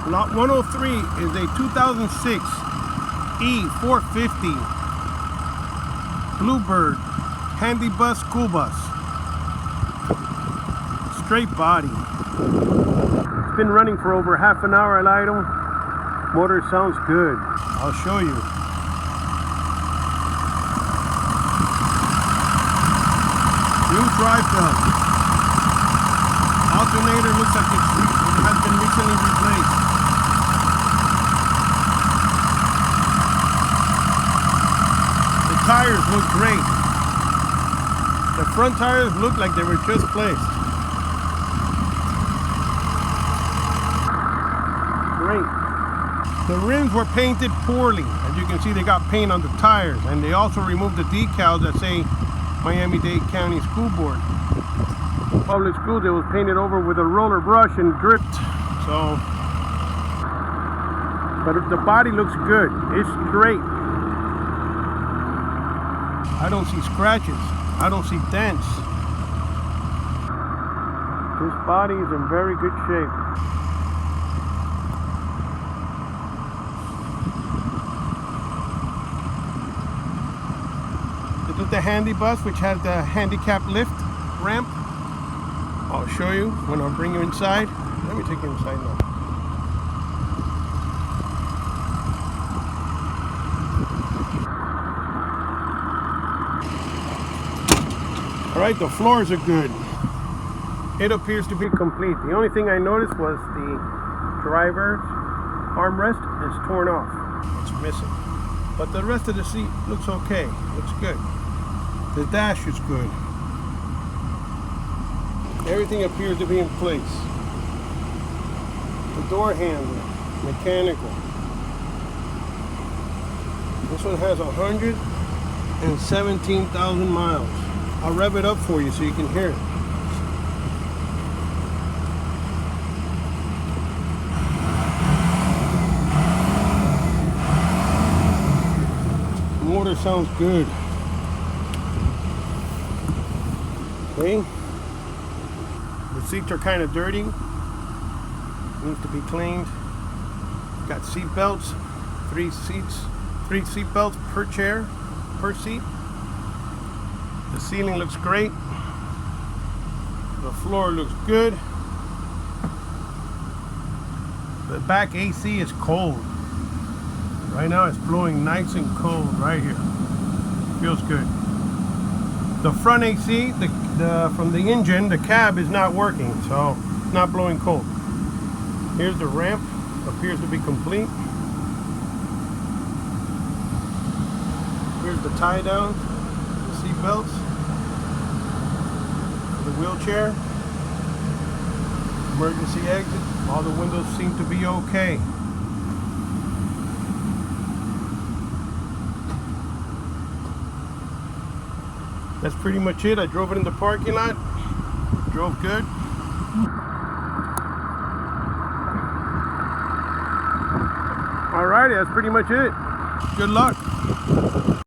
Lot 103 is a 2006 E-450 Bluebird Handy Bus School Bus. Straight body. It's been running for over half an hour at idle. Motor sounds good. I'll show you. New drive belt. Alternator looks like it has been recently replaced. The tires look great. The front tires look like they were just placed. Great. The rims were painted poorly. As you can see, they got paint on the tires, and they also removed the decals that say Miami-Dade County School Board. Public schools, it was painted over with a roller brush and dripped. So, but the body looks good. It's straight. I don't see scratches. I don't see dents. This body is in very good shape. This is the handy bus, which has the handicap lift ramp. I'll show you when I bring you inside. Let me take you inside now. Alright, the floors are good. It appears to be complete. The only thing I noticed was the driver's armrest is torn off. It's missing. But the rest of the seat looks okay. Looks good. The dash is good. Everything appears to be in place. The door handle, mechanical. This one has 117,000 miles. I'll rev it up for you so you can hear it. The motor sounds good. Okay. The seats are kind of dirty. Needs to be cleaned. Got seat belts. 3 seat belts per chair, per seat. The ceiling looks great. The floor looks good. The back AC is cold. Right now it's blowing nice and cold right here. Feels good. The front AC, from the engine, the cab is not working, so it's not blowing cold. Here's the ramp. Appears to be complete. Here's the tie down, the seat belts, the wheelchair, emergency exit. All the windows seem to be okay. That's pretty much it. I drove it in the parking lot. Drove good. Alrighty, that's pretty much it. Good luck.